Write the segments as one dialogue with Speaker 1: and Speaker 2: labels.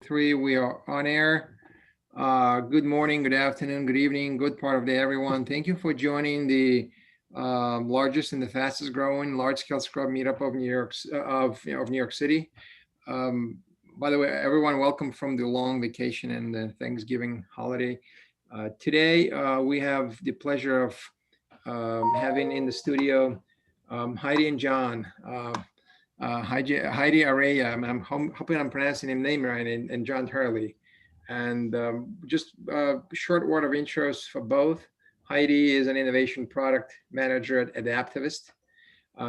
Speaker 1: 3, we are on air. Good morning, good afternoon, good evening, good part of the day, everyone. Thank you for joining the largest and the fastest growing large-scale Scrum meetup of New York City. By the way, everyone, welcome from the long vacation and the Thanksgiving holiday. Today, we have the pleasure of having in the studio Heidi and John. Heidi Araya, I'm hoping I'm pronouncing his name right, and John Turley. And just a short word of intros for both. Heidi is an innovation product manager at Adaptivist.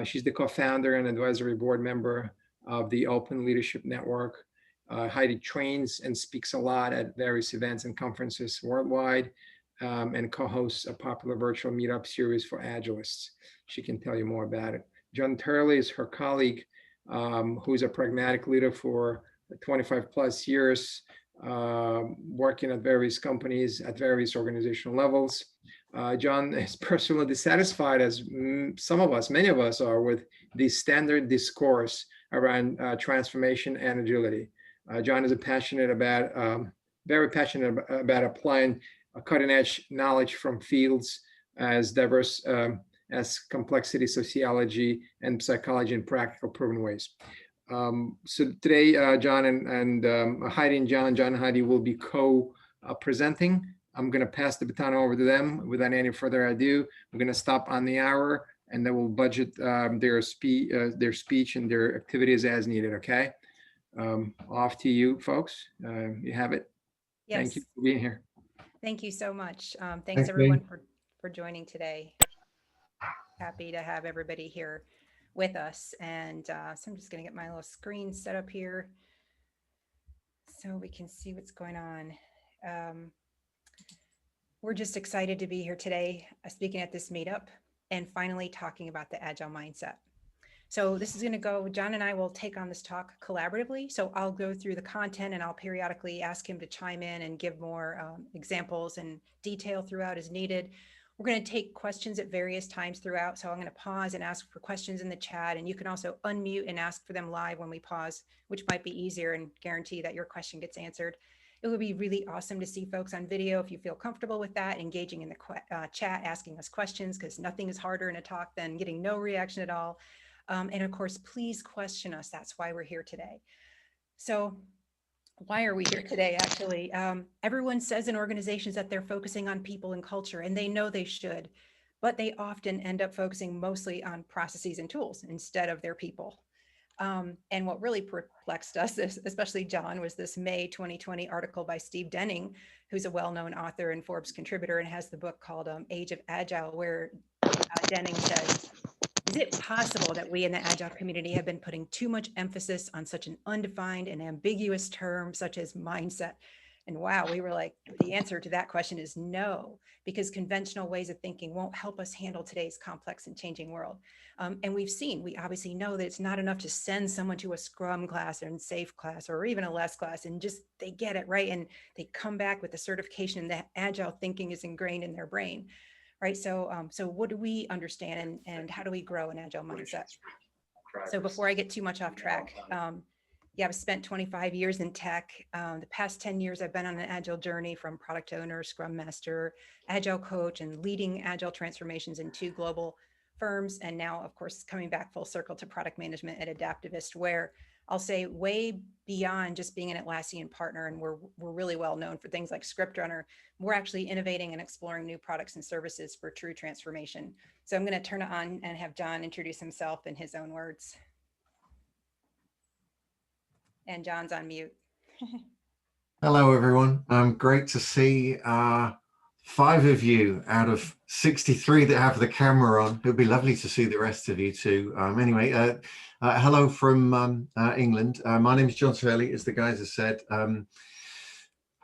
Speaker 1: She's the co-founder and advisory board member of the Open Leadership Network. Heidi trains and speaks a lot at various events and conferences worldwide, and co-hosts a popular virtual meetup series for Agilists. She can tell you more about it. John Turley is her colleague, who's a pragmatic leader for 25 plus years, working at various companies at various organizational levels. John is personally dissatisfied, as many of us are, with the standard discourse around transformation and agility. John is very passionate about applying cutting edge knowledge from fields as diverse as complexity, sociology, and psychology in practical, proven ways. So today, John and Heidi and John and Heidi will be co-presenting. I'm going to pass the baton over to them without any further ado. We're going to stop on the hour, and then we'll budget their speech and their activities as needed. Okay. Off to you, folks. You have it.
Speaker 2: Yes.
Speaker 1: Thank you for being here.
Speaker 2: Thank you so much. Thanks everyone for joining today. Happy to have everybody here with us. And so I'm just going to get my little screen set up here so we can see what's going on. We're just excited to be here today, speaking at this meetup and finally talking about the Agile mindset. So this is going to go, John and I will take on this talk collaboratively. So I'll go through the content and I'll periodically ask him to chime in and give more examples and detail throughout as needed. We're going to take questions at various times throughout. So I'm going to pause and ask for questions in the chat, and you can also unmute and ask for them live when we pause, which might be easier and guarantee that your question gets answered. It would be really awesome to see folks on video if you feel comfortable with that, engaging in the chat, asking us questions, because nothing is harder in a talk than getting no reaction at all. And of course, please question us. That's why we're here today. So why are we here today? Actually, everyone says in organizations that they're focusing on people and culture, and they know they should, but they often end up focusing mostly on processes and tools instead of their people. And what really perplexed us, especially John, was this May 2020 article by Steve Denning, who's a well-known author and Forbes contributor and has the book called Age of Agile, where Denning says, is it possible that we in the Agile community have been putting too much emphasis on such an undefined and ambiguous term such as mindset? And wow, we were like, the answer to that question is no, because conventional ways of thinking won't help us handle today's complex and changing world. And we obviously know that it's not enough to send someone to a Scrum class or a SAFe class or even a LESS class and just they get it right and they come back with the certification and that Agile thinking is ingrained in their brain. Right. So what do we understand and how do we grow an Agile mindset? So before I get too much off track, I've spent 25 years in tech. The past 10 years, I've been on an Agile journey from product owner, Scrum Master, Agile coach, and leading Agile transformations in 2 global firms. And now, of course, coming back full circle to product management at Adaptivist, where I'll say way beyond just being an Atlassian partner, and we're really well known for things like Script Runner. We're actually innovating and exploring new products and services for true transformation. So I'm going to turn it on and have John introduce himself in his own words. And John's on mute.
Speaker 3: Hello, everyone. Great to see 5 of you out of 63 that have the camera on. It would be lovely to see the rest of you too. Anyway, hello from England. My name is John Turley, as the guys have said.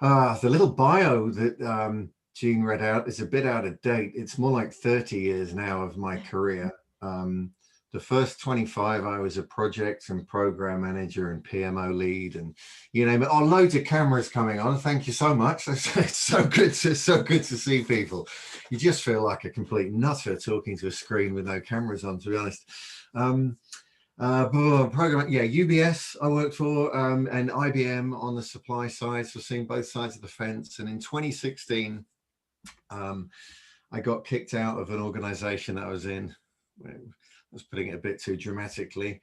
Speaker 3: The little bio that Jean read out is a bit out of date. It's more like 30 years now of my career. The first 25, I was a project and program manager and PMO lead, and you name it. Oh, loads of cameras coming on. Thank you so much. It's so good to see people. You just feel like a complete nutter talking to a screen with no cameras on, to be honest. Program, yeah, UBS I worked for, and IBM on the supply side, so seeing both sides of the fence. And in 2016, I got kicked out of an organization that I was in. I was putting it a bit too dramatically,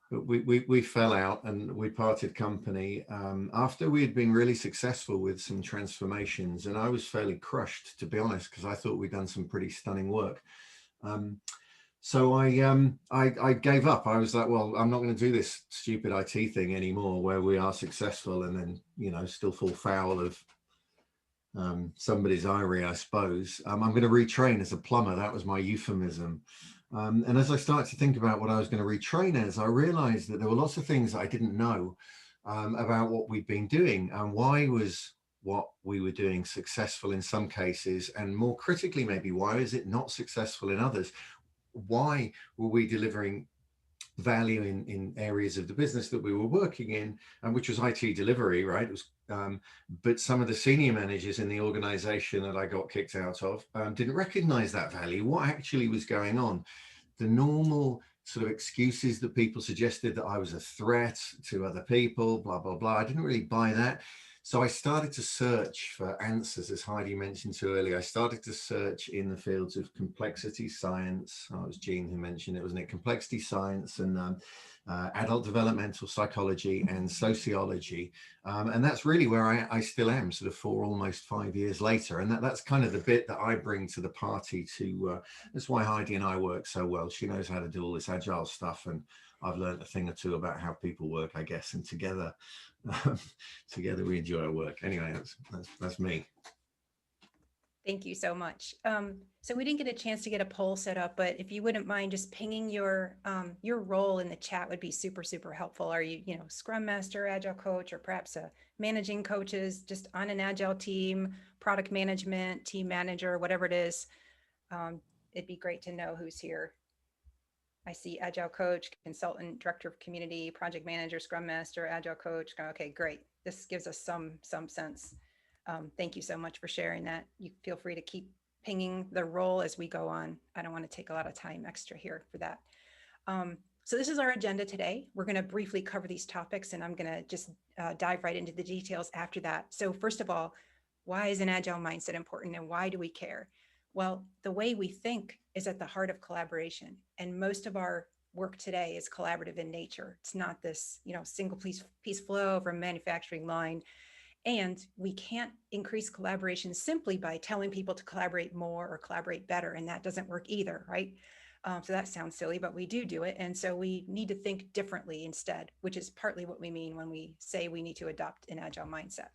Speaker 3: but we fell out and we parted company after we had been really successful with some transformations. And I was fairly crushed, to be honest, because I thought we'd done some pretty stunning work. So I gave up. I was like, well, I'm not going to do this stupid IT thing anymore, where we are successful and then, you know, still fall foul of somebody's ivory, I suppose. I'm going to retrain as a plumber. That was my euphemism. And as I started to think about what I was going to retrain as, I realized that there were lots of things I didn't know about what we'd been doing, and why was what we were doing successful in some cases, and more critically, maybe why is it not successful in others? Why were we delivering value in areas of the business that we were working in, which was IT delivery, right? It was, but some of the senior managers in the organization that I got kicked out of didn't recognize that value. What actually was going on? The normal sort of excuses that people suggested, that I was a threat to other people, blah, blah, blah. I didn't really buy that. So I started to search for answers, as Heidi mentioned too earlier. I started to search in the fields of complexity science. Oh, it was Jean who mentioned it, wasn't it? Complexity science and adult developmental psychology and sociology. And that's really where I still am, sort of almost 5 years later. And that's kind of the bit that I bring to the party to, that's why Heidi and I work so well. She knows how to do all this agile stuff. And I've learned a thing or two about how people work, I guess, and together we enjoy our work. Anyway, that's me.
Speaker 2: Thank you so much. So we didn't get a chance to get a poll set up, but if you wouldn't mind just pinging your role in the chat would be super, super helpful. Are you, Scrum Master, Agile Coach, or perhaps a managing coaches just on an Agile team, product management, team manager, whatever it is? It'd be great to know who's here. I see Agile Coach, Consultant, Director of Community, Project Manager, Scrum Master, Agile Coach. Okay, great. This gives us some sense. Thank you so much for sharing that. You feel free to keep pinging the role as we go on. I don't want to take a lot of time extra here for that. So this is our agenda today. We're going to briefly cover these topics, and I'm going to just dive right into the details after that. So first of all, why is an Agile mindset important, and why do we care? Well, the way we think is at the heart of collaboration, and most of our work today is collaborative in nature. It's not this, single piece flow from a manufacturing line. And we can't increase collaboration simply by telling people to collaborate more or collaborate better. And that doesn't work either, right? So that sounds silly, but we do it. And so we need to think differently instead, which is partly what we mean when we say we need to adopt an Agile mindset.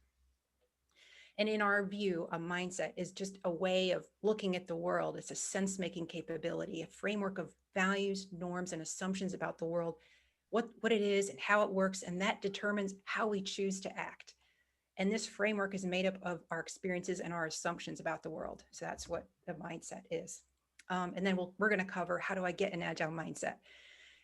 Speaker 2: And in our view, a mindset is just a way of looking at the world. It's a sense-making capability, a framework of values, norms, and assumptions about the world, what it is and how it works. And that determines how we choose to act. And this framework is made up of our experiences and our assumptions about the world. So that's what the mindset is. And then we're going to cover, how do I get an Agile mindset?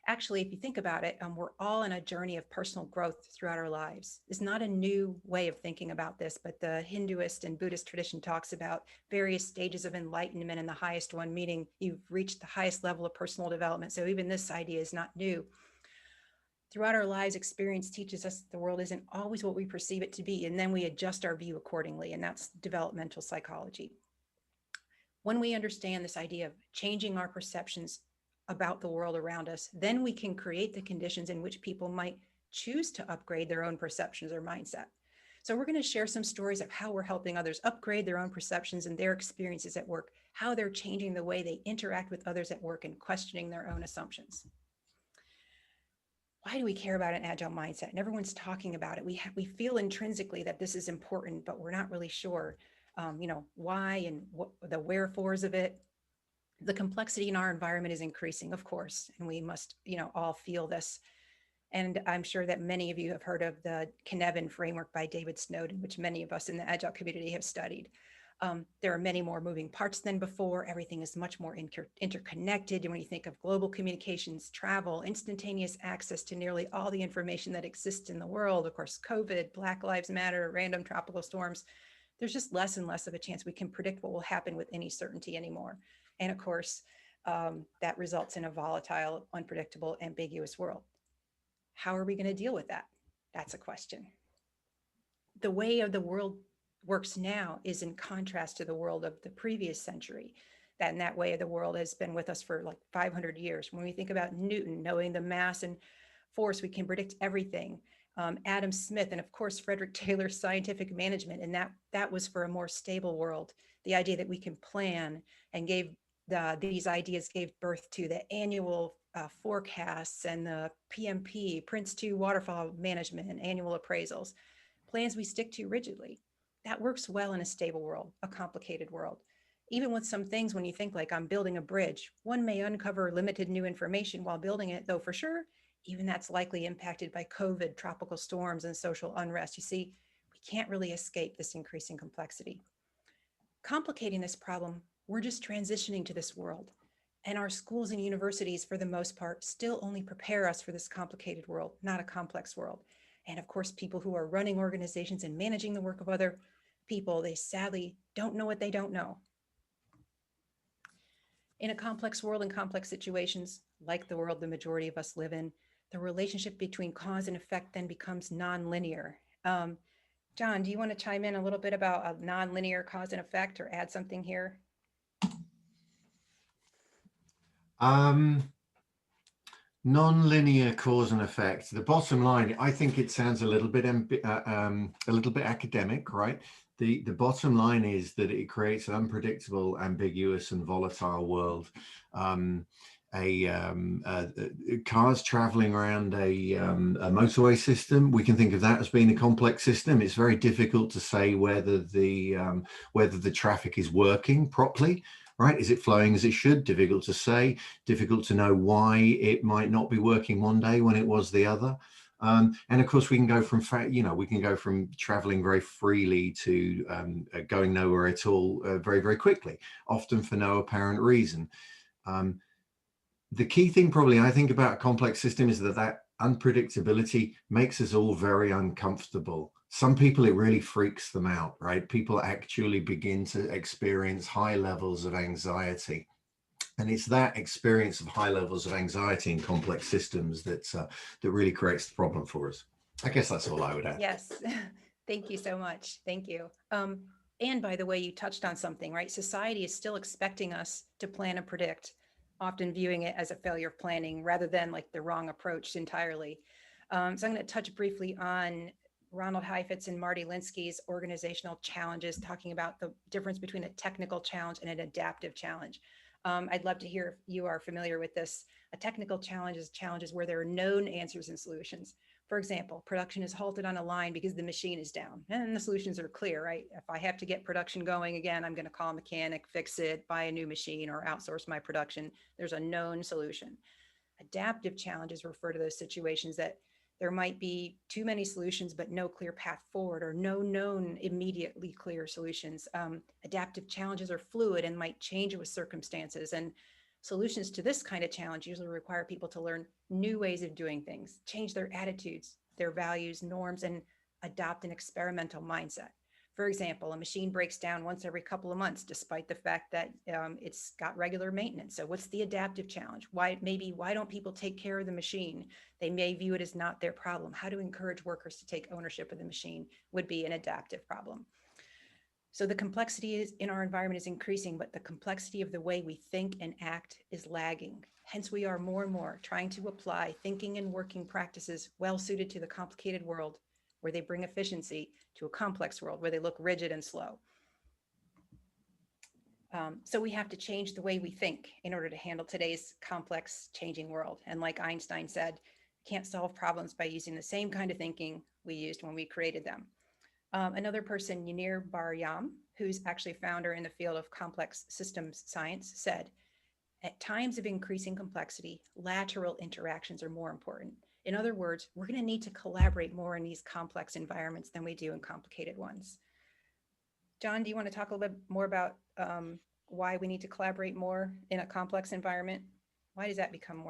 Speaker 2: Actually, if you think about it, we're all in a journey of personal growth throughout our lives. It's not a new way of thinking about this, but the Hinduist and Buddhist tradition talks about various stages of enlightenment, and the highest one meaning you've reached the highest level of personal development. So even this idea is not new. Throughout our lives, experience teaches us the world isn't always what we perceive it to be, and then we adjust our view accordingly, and that's developmental psychology. When we understand this idea of changing our perceptions about the world around us, then we can create the conditions in which people might choose to upgrade their own perceptions or mindset. So we're going to share some stories of how we're helping others upgrade their own perceptions and their experiences at work, how they're changing the way they interact with others at work and questioning their own assumptions. Why do we care about an Agile mindset? And everyone's talking about it. We feel intrinsically that this is important, but we're not really sure, why and what the wherefores of it. The complexity in our environment is increasing, of course, and we must, all feel this. And I'm sure that many of you have heard of the Cynefin framework by David Snowden, which many of us in the Agile community have studied. There are many more moving parts than before. Everything is much more interconnected. And when you think of global communications, travel, instantaneous access to nearly all the information that exists in the world, of course, COVID, Black Lives Matter, random tropical storms, there's just less and less of a chance we can predict what will happen with any certainty anymore. And of course, that results in a volatile, unpredictable, ambiguous world. How are we going to deal with that? That's a question. The way of the world works now is in contrast to the world of the previous century. That way of the world has been with us for like 500 years. When we think about Newton, knowing the mass and force, we can predict everything. Adam Smith, and of course, Frederick Taylor's scientific management, and that was for a more stable world. The idea that we can plan and these ideas gave birth to the annual forecasts and the PMP, Prince 2 waterfall management and annual appraisals, plans we stick to rigidly. That works well in a stable world, a complicated world. Even with some things, when you think like I'm building a bridge, one may uncover limited new information while building it, though for sure, even that's likely impacted by COVID, tropical storms, and social unrest. You see, we can't really escape this increasing complexity. Complicating this problem, we're just transitioning to this world. And our schools and universities, for the most part, still only prepare us for this complicated world, not a complex world. And of course, people who are running organizations and managing the work of other people, they sadly don't know what they don't know. In a complex world and complex situations, like the world the majority of us live in, the relationship between cause and effect then becomes nonlinear. John, do you want to chime in a little bit about a nonlinear cause and effect or add something here?
Speaker 3: Non-linear cause and effect. The bottom line, I think it sounds a little bit academic, right? The bottom line is that it creates an unpredictable, ambiguous, and volatile world. Cars traveling around a motorway system, we can think of that as being a complex system. It's very difficult to say whether the traffic is working properly. Right? Is it flowing as it should? Difficult to say. Difficult to know why it might not be working one day when it was the other. And of course, we can go from traveling very freely to going nowhere at all very, very quickly, often for no apparent reason. The key thing probably I think about a complex system is that unpredictability makes us all very uncomfortable. Some people, it really freaks them out, right? People actually begin to experience high levels of anxiety. And it's that experience of high levels of anxiety in complex systems that really creates the problem for us. I guess that's all I would add.
Speaker 2: Yes, thank you so much. Thank you. And by the way, you touched on something, right? Society is still expecting us to plan and predict, often viewing it as a failure of planning rather than like the wrong approach entirely. So I'm going to touch briefly on Ronald Heifetz and Marty Linsky's organizational challenges, talking about the difference between a technical challenge and an adaptive challenge. I'd love to hear if you are familiar with this. A technical challenge is challenges where there are known answers and solutions. For example, production is halted on a line because the machine is down, and the solutions are clear, right? If I have to get production going again, I'm going to call a mechanic, fix it, buy a new machine, or outsource my production. There's a known solution. Adaptive challenges refer to those situations that there might be too many solutions, but no clear path forward or no known immediately clear solutions. Adaptive challenges are fluid and might change with circumstances. And solutions to this kind of challenge usually require people to learn new ways of doing things, change their attitudes, their values, norms, and adopt an experimental mindset. For example, a machine breaks down once every couple of months, despite the fact that it's got regular maintenance. So what's the adaptive challenge? Why don't people take care of the machine? They may view it as not their problem. How to encourage workers to take ownership of the machine would be an adaptive problem. So the complexity in our environment is increasing, but the complexity of the way we think and act is lagging. Hence, we are more and more trying to apply thinking and working practices well suited to the complicated world where they bring efficiency to a complex world where they look rigid and slow. So we have to change the way we think in order to handle today's complex, changing world. And like Einstein said, can't solve problems by using the same kind of thinking we used when we created them. Another person, Yanir Bar-Yam, who's actually founder in the field of complex systems science, said, at times of increasing complexity, lateral interactions are more important. In other words, we're going to need to collaborate more in these complex environments than we do in complicated ones. John, do you want to talk a little bit more about why we need to collaborate more in a complex environment? Why does that become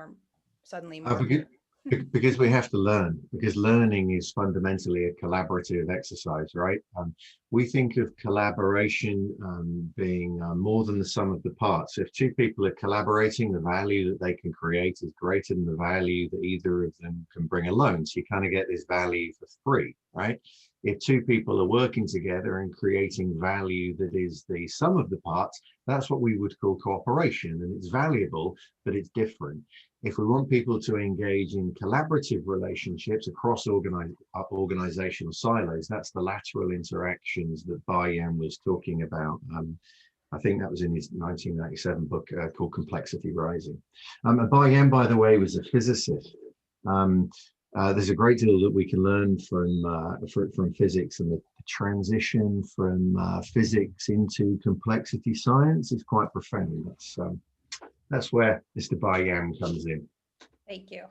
Speaker 2: suddenly more important?
Speaker 3: Because we have to learn, because learning is fundamentally a collaborative exercise, right? We think of collaboration being more than the sum of the parts. If two people are collaborating, the value that they can create is greater than the value that either of them can bring alone. So you kind of get this value for free, right? If two people are working together and creating value that is the sum of the parts, that's what we would call cooperation. And it's valuable, but it's different. If we want people to engage in collaborative relationships across organizational silos, that's the lateral interactions that Bai-Yan was talking about. I think that was in his 1997 book called Complexity Rising. Bai-Yan, by the way, was a physicist. There's a great deal that we can learn from physics, and the transition from physics into complexity science is quite profound. That's where Mr. Bai-Yan comes in.
Speaker 2: Thank you.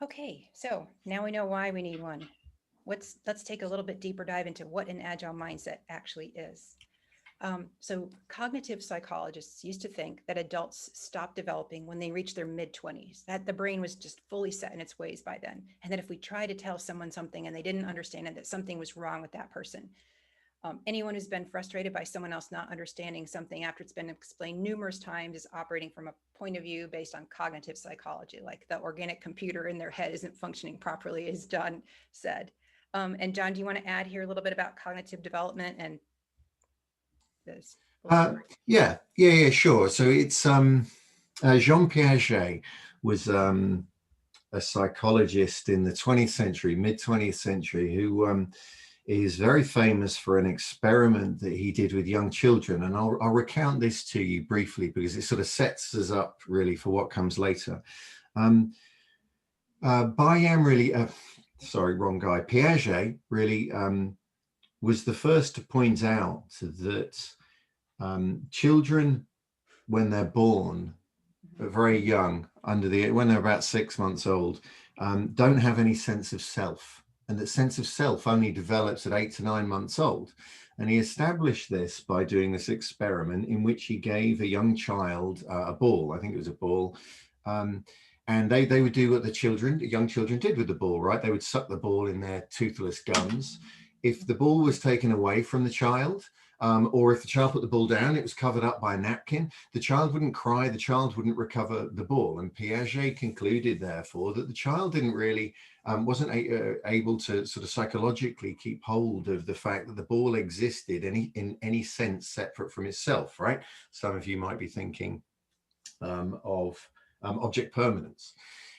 Speaker 2: Okay, so now we know why we need one. Let's take a little bit deeper dive into what an agile mindset actually is. So cognitive psychologists used to think that adults stop developing when they reach their mid-20s, that the brain was just fully set in its ways by then. And that if we try to tell someone something and they didn't understand it, that something was wrong with that person. Anyone who's been frustrated by someone else not understanding something after it's been explained numerous times is operating from a point of view based on cognitive psychology, like the organic computer in their head isn't functioning properly, as John said. And John, do you want to add here a little bit about cognitive development and this?
Speaker 3: Yeah, sure. So it's Jean Piaget was a psychologist in the 20th century, mid 20th century, who is very famous for an experiment that he did with young children. And I'll recount this to you briefly because it sort of sets us up really for what comes later. Bai-Yan really, sorry, wrong guy. Piaget really was the first to point out that children, when they're born, very young, when they're about 6 months old, don't have any sense of self. And that sense of self only develops at 8 to 9 months old. And he established this by doing this experiment in which he gave a young child a ball. I think it was a ball. And they would do what young children did with the ball, right? They would suck the ball in their toothless gums. If the ball was taken away from the child, or if the child put the ball down, it was covered up by a napkin, the child wouldn't cry, the child wouldn't recover the ball. And Piaget concluded, therefore, that the child didn't really, wasn't able to sort of psychologically keep hold of the fact that the ball existed in any sense separate from itself, right? Some of you might be thinking of object permanence.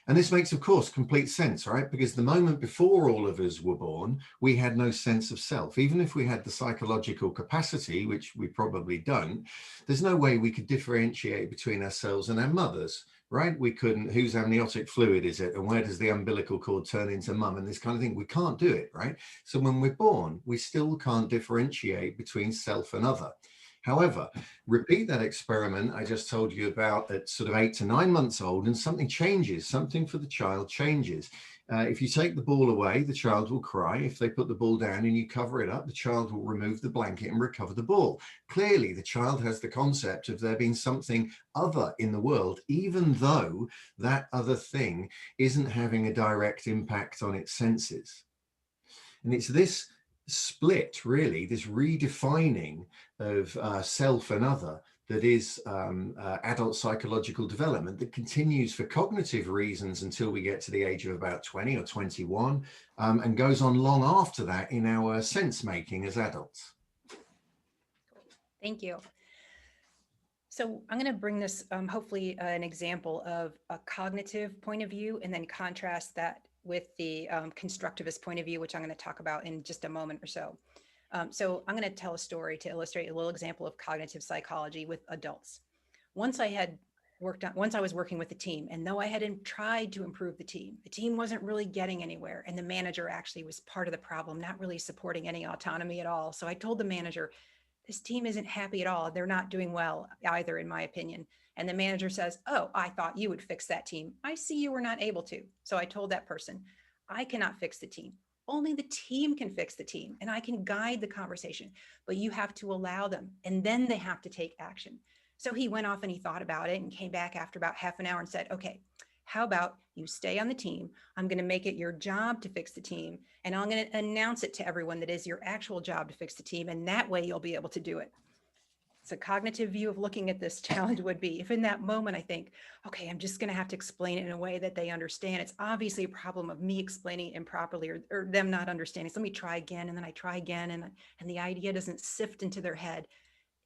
Speaker 3: And this makes, of course, complete sense, right? Because the moment before all of us were born, we had no sense of self. Even if we had the psychological capacity, which we probably don't, there's no way we could differentiate between ourselves and our mothers, right? We couldn't, whose amniotic fluid is it? And where does the umbilical cord turn into mum? And this kind of thing, we can't do it, right? So when we're born, we still can't differentiate between self and other. However, repeat that experiment I just told you about at sort of 8 to 9 months old, and something changes, something for the child changes. If you take the ball away, the child will cry. If they put the ball down and you cover it up, the child will remove the blanket and recover the ball. Clearly, the child has the concept of there being something other in the world, even though that other thing isn't having a direct impact on its senses. And it's this split, really, this redefining of self and other that is adult psychological development that continues for cognitive reasons until we get to the age of about 20 or 21 and goes on long after that in our sense making as adults.
Speaker 2: Thank you. So I'm going to bring this, hopefully an example of a cognitive point of view and then contrast that with the constructivist point of view, which I'm going to talk about in just a moment or so. So I'm going to tell a story to illustrate a little example of cognitive psychology with adults. Once I was working with the team, and though I hadn't tried to improve the team wasn't really getting anywhere. And the manager actually was part of the problem, not really supporting any autonomy at all. So I told the manager, this team isn't happy at all. They're not doing well either, in my opinion. And the manager says, oh, I thought you would fix that team. I see you were not able to. So I told that person, I cannot fix the team. Only the team can fix the team, and I can guide the conversation, but you have to allow them, and then they have to take action. So he went off and he thought about it and came back after about half an hour and said, okay, How about you stay on the team? I'm going to make it your job to fix the team. And I'm going to announce it to everyone that is your actual job to fix the team. And that way you'll be able to do it. So cognitive view of looking at this challenge would be, if in that moment I think, okay, I'm just going to have to explain it in a way that they understand. It's obviously a problem of me explaining it improperly or them not understanding. So let me try again. And then I try again. And the idea doesn't sift into their head.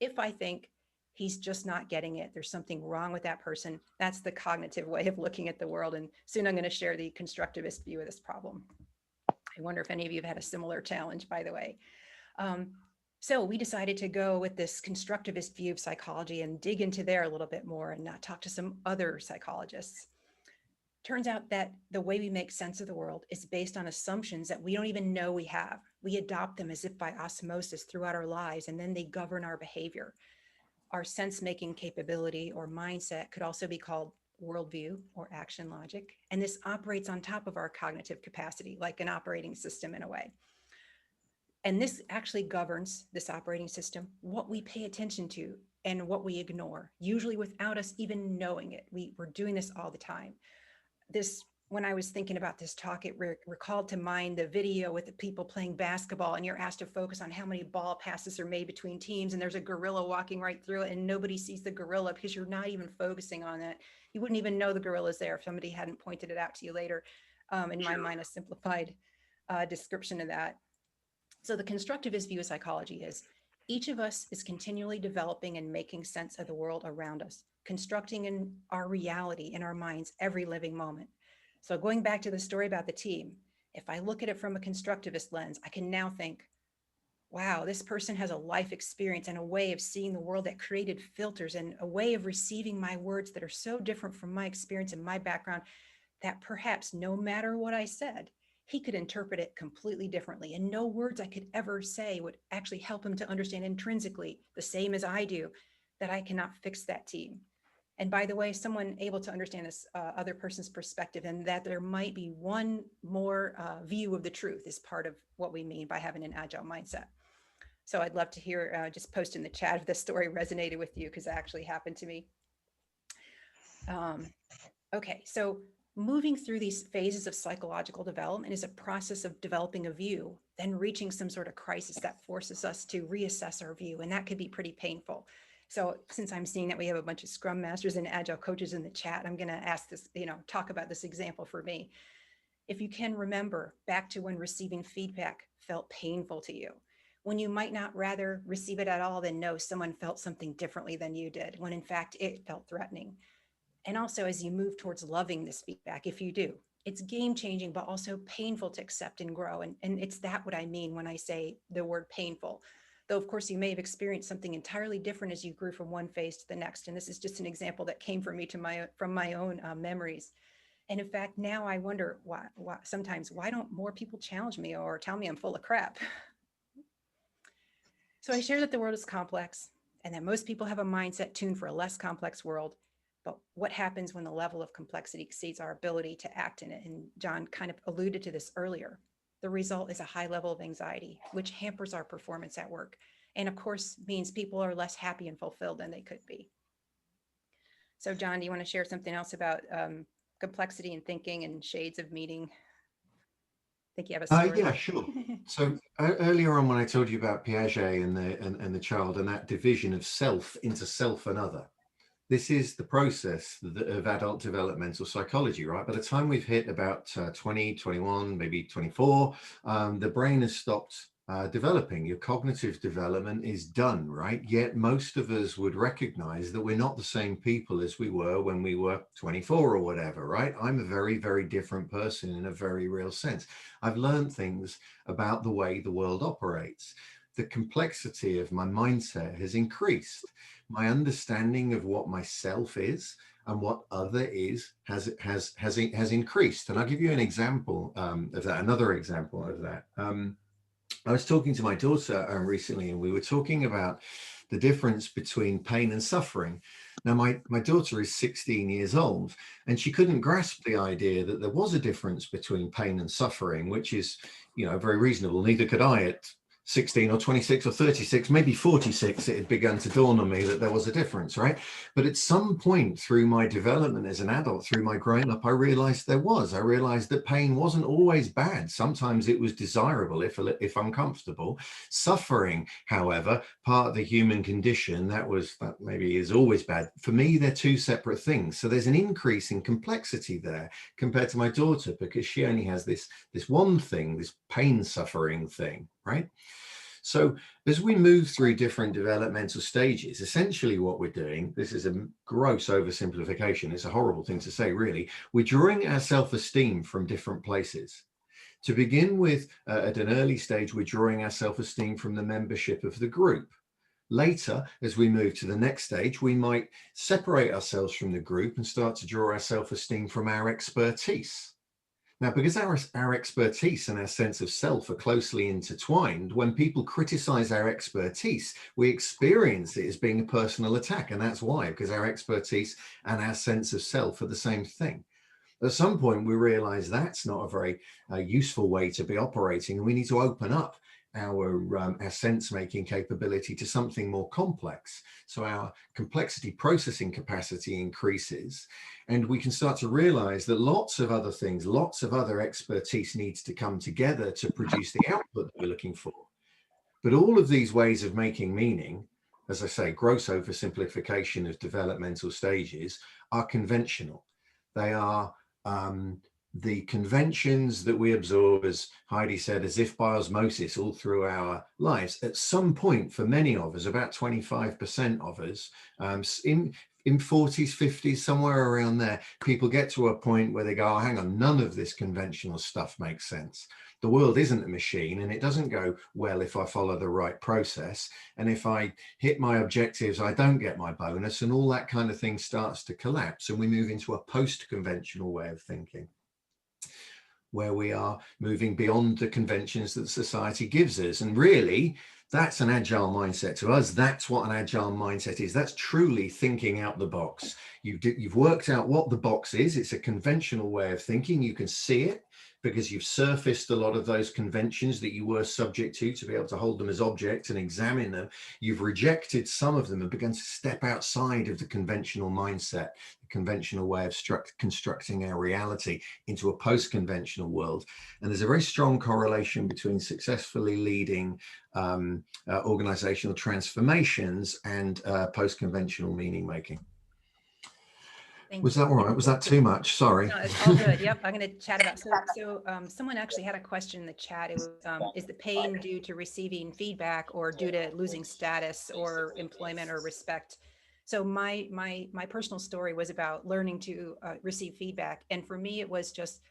Speaker 2: If I think he's just not getting it, there's something wrong with that person, that's the cognitive way of looking at the world. And soon I'm going to share the constructivist view of this problem. I wonder if any of you have had a similar challenge, by the way. So we decided to go with this constructivist view of psychology and dig into there a little bit more and talk to some other psychologists. Turns out that the way we make sense of the world is based on assumptions that we don't even know we have. We adopt them as if by osmosis throughout our lives, and then they govern our behavior. Our sense-making capability or mindset could also be called worldview or action logic. And this operates on top of our cognitive capacity, like an operating system in a way. And this actually governs, this operating system, what we pay attention to and what we ignore, usually without us even knowing it. We're doing this all the time. When I was thinking about this talk, it recalled to mind the video with the people playing basketball, and you're asked to focus on how many ball passes are made between teams, and there's a gorilla walking right through it, and nobody sees the gorilla because you're not even focusing on that. You wouldn't even know the gorilla's there if somebody hadn't pointed it out to you later. In my mind, a simplified description of that. So the constructivist view of psychology is each of us is continually developing and making sense of the world around us, constructing in our reality in our minds every living moment. So going back to the story about the team, if I look at it from a constructivist lens, I can now think, wow, this person has a life experience and a way of seeing the world that created filters and a way of receiving my words that are so different from my experience and my background that perhaps no matter what I said, he could interpret it completely differently. And no words I could ever say would actually help him to understand intrinsically, the same as I do, that I cannot fix that team. And by the way, someone able to understand this other person's perspective and that there might be one more view of the truth is part of what we mean by having an agile mindset. So I'd love to hear, just post in the chat if this story resonated with you, because it actually happened to me. Okay, so moving through these phases of psychological development is a process of developing a view, then reaching some sort of crisis that forces us to reassess our view, and that could be pretty painful. So since I'm seeing that we have a bunch of Scrum Masters and Agile coaches in the chat, I'm going to ask this, talk about this example for me. If you can remember back to when receiving feedback felt painful to you, when you might not rather receive it at all than know someone felt something differently than you did, when in fact it felt threatening. And also as you move towards loving this feedback, if you do, it's game changing, but also painful to accept and grow. And it's that what I mean when I say the word painful. Though, of course, you may have experienced something entirely different as you grew from one phase to the next. And this is just an example that came from me from my own memories. And in fact, now I wonder sometimes why don't more people challenge me or tell me I'm full of crap? So I share that the world is complex and that most people have a mindset tuned for a less complex world. But what happens when the level of complexity exceeds our ability to act in it? And John kind of alluded to this earlier. The result is a high level of anxiety, which hampers our performance at work. And of course, means people are less happy and fulfilled than they could be. So John, do you want to share something else about complexity and thinking and shades of meaning? I think you have a story.
Speaker 3: Yeah, sure. So earlier on, when I told you about Piaget and the child and that division of self into self and other, this is the process of adult developmental psychology, right? By the time we've hit about 20, 21, maybe 24, the brain has stopped developing. Your cognitive development is done, right? Yet most of us would recognize that we're not the same people as we were when we were 24 or whatever, right? I'm a very, very different person in a very real sense. I've learned things about the way the world operates. The complexity of my mindset has increased. My understanding of what myself is and what other is has increased. And I'll give you an example of that, another example of that. I was talking to my daughter recently, and we were talking about the difference between pain and suffering. Now, my daughter is 16 years old, and she couldn't grasp the idea that there was a difference between pain and suffering, which is, very reasonable. Neither could I at 16 or 26 or 36, maybe 46, it had begun to dawn on me that there was a difference, right? But at some point through my development as an adult, through my growing up, I realized I realized that pain wasn't always bad. Sometimes it was desirable if uncomfortable. Suffering, however, part of the human condition, that maybe is always bad. For me, they're two separate things. So there's an increase in complexity there compared to my daughter, because she only has this one thing, this pain suffering thing, right? So as we move through different developmental stages, essentially what we're doing, this is a gross oversimplification, it's a horrible thing to say really, we're drawing our self-esteem from different places. To begin with, at an early stage, we're drawing our self-esteem from the membership of the group. Later, as we move to the next stage, we might separate ourselves from the group and start to draw our self-esteem from our expertise. Now, because our expertise and our sense of self are closely intertwined, when people criticize our expertise, we experience it as being a personal attack. And that's why, because our expertise and our sense of self are the same thing. At some point, we realize that's not a very useful way to be operating, and we need to open up our sense-making capability to something more complex. So our complexity processing capacity increases, and we can start to realize that lots of other things, lots of other expertise needs to come together to produce the output that we're looking for. But all of these ways of making meaning, as I say, gross oversimplification of developmental stages, are conventional. They are the conventions that we absorb, as Heidi said, as if by osmosis all through our lives. At some point, for many of us, about 25% of us, in 40s, 50s, somewhere around there, people get to a point where they go, oh, hang on, none of this conventional stuff makes sense. The world isn't a machine, and it doesn't go well if I follow the right process. And if I hit my objectives, I don't get my bonus, and all that kind of thing starts to collapse. And we move into a post-conventional way of thinking, where we are moving beyond the conventions that society gives us. And really, that's an agile mindset to us. That's what an agile mindset is. That's truly thinking out the box. You've worked out what the box is. It's a conventional way of thinking. You can see it because you've surfaced a lot of those conventions that you were subject to be able to hold them as objects and examine them. You've rejected some of them and begun to step outside of the conventional mindset, the conventional way of constructing our reality into a post-conventional world. And there's a very strong correlation between successfully leading organizational transformations and post-conventional meaning making. Was that all right? Was that too much? Sorry.
Speaker 2: No, it's all good. Yep. I'm going to chat about. So someone actually had a question in the chat. It was, is the pain due to receiving feedback or due to losing status or employment or respect? So my personal story was about learning to receive feedback. And for me, it was just,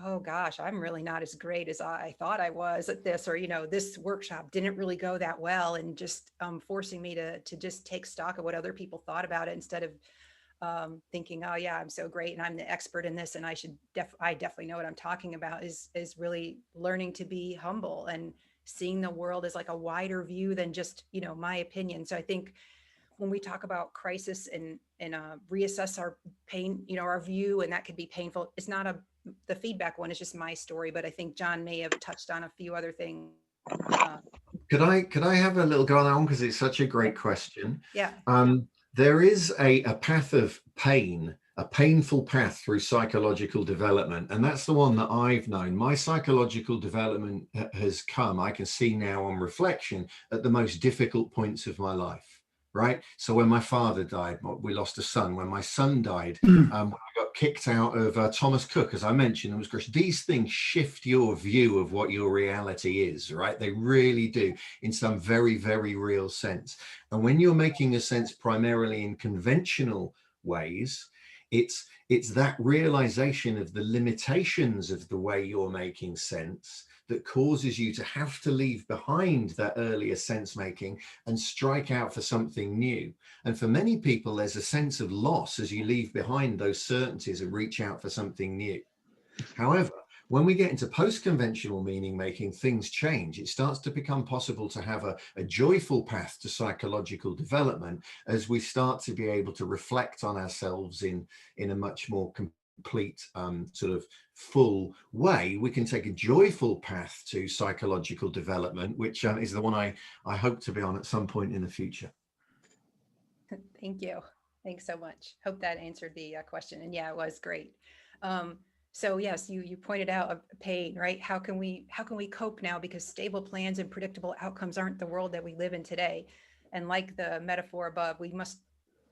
Speaker 2: oh gosh, I'm really not as great as I thought I was at this, or, this workshop didn't really go that well, and just forcing me to just take stock of what other people thought about it instead of thinking, oh yeah, I'm so great and I'm the expert in this and I definitely know what I'm talking about, is really learning to be humble and seeing the world as like a wider view than just, my opinion. So I think when we talk about crisis and reassess our pain, our view, and that could be painful. It's not the feedback one is just my story, but I think John may have touched on a few other things.
Speaker 3: Could I have a little go on that one, because it's such a great question.
Speaker 2: Yeah.
Speaker 3: There is a path of pain, a painful path through psychological development. And that's the one that I've known. My psychological development has come, I can see now on reflection, at the most difficult points of my life, right? So when my father died, we lost a son. When my son died, when I got kicked out of Thomas Cook, as I mentioned, these things shift your view of what your reality is, right? They really do, in some very, very real sense. And when you're making a sense primarily in conventional ways, it's that realization of the limitations of the way you're making sense that causes you to have to leave behind that earlier sense making and strike out for something new. And for many people, there's a sense of loss as you leave behind those certainties and reach out for something new. However, when we get into post-conventional meaning making, things change. It starts to become possible to have a joyful path to psychological development as we start to be able to reflect on ourselves in a much more complete sort of full way, we can take a joyful path to psychological development, which is the one I hope to be on at some point in the future.
Speaker 2: Thank you. Thanks so much. Hope that answered the question. And yeah, it was great. So yes, you pointed out pain, right? How can we cope now? Because stable plans and predictable outcomes aren't the world that we live in today. And like the metaphor above, we must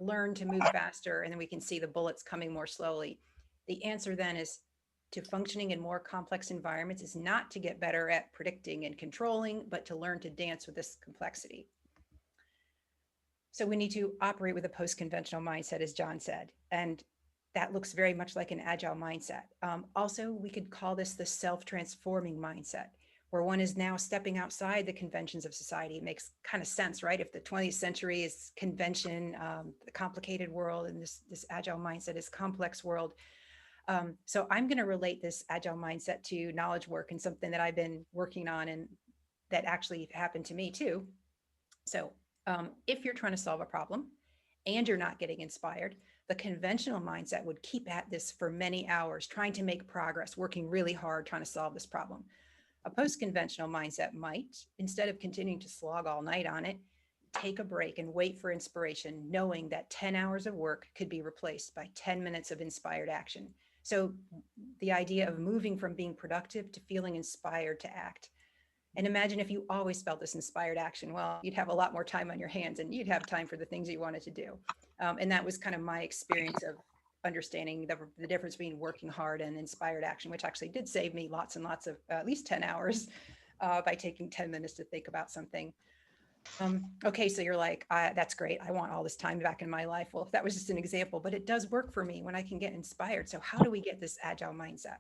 Speaker 2: learn to move faster, and then we can see the bullets coming more slowly. The answer then is to functioning in more complex environments is not to get better at predicting and controlling, but to learn to dance with this complexity. So we need to operate with a post-conventional mindset, as John said, and that looks very much like an agile mindset. Also, we could call this the self-transforming mindset, where one is now stepping outside the conventions of society. It makes kind of sense, right? If the 20th century is convention, the complicated world, and this agile mindset is complex world. So I'm going to relate this agile mindset to knowledge work and something that I've been working on and that actually happened to me too. So if you're trying to solve a problem and you're not getting inspired, the conventional mindset would keep at this for many hours, trying to make progress, working really hard, trying to solve this problem. A post-conventional mindset might, instead of continuing to slog all night on it, take a break and wait for inspiration, knowing that 10 hours of work could be replaced by 10 minutes of inspired action. So the idea of moving from being productive to feeling inspired to act. And imagine if you always felt this inspired action. Well, you'd have a lot more time on your hands and you'd have time for the things you wanted to do. And that was kind of my experience of understanding the difference between working hard and inspired action, which actually did save me lots and lots of at least 10 hours by taking 10 minutes to think about something. Okay, so you're like, that's great. I want all this time back in my life. Well, that was just an example, but it does work for me when I can get inspired. So how do we get this agile mindset?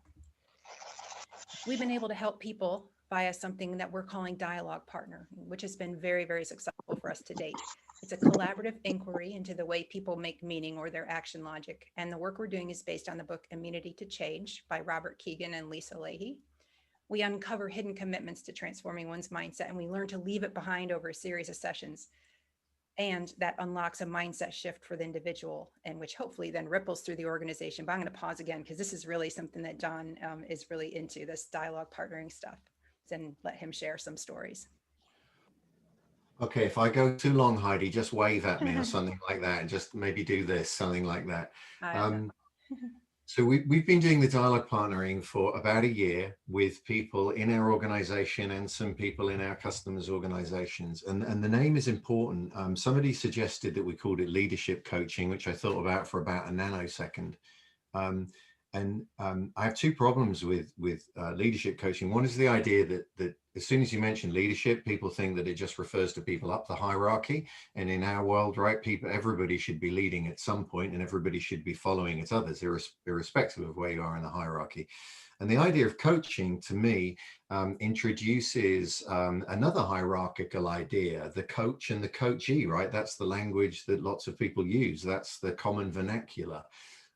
Speaker 2: We've been able to help people via something that we're calling Dialogue Partner, which has been very, very successful for us to date. It's a collaborative inquiry into the way people make meaning or their action logic. And the work we're doing is based on the book Immunity to Change by Robert Keegan and Lisa Leahy. We uncover hidden commitments to transforming one's mindset, and we learn to leave it behind over a series of sessions. And that unlocks a mindset shift for the individual, and which hopefully then ripples through the organization. But I'm going to pause again because this is really something that John is really into, this dialogue partnering stuff, and let him share some stories.
Speaker 3: Okay, if I go too long, Heidi, just wave at me or something like that, and just maybe do this, something like that. So we've been doing the dialogue partnering for about a year with people in our organization and some people in our customers' organizations. And the name is important. Somebody suggested that we called it leadership coaching, which I thought about for about a nanosecond. I have two problems with leadership coaching. One is the idea that as soon as you mention leadership, people think that it just refers to people up the hierarchy. And in our world, right, everybody should be leading at some point, and everybody should be following at others, irrespective of where you are in the hierarchy. And the idea of coaching, to me, introduces another hierarchical idea, the coach and the coachee, right? That's the language that lots of people use. That's the common vernacular.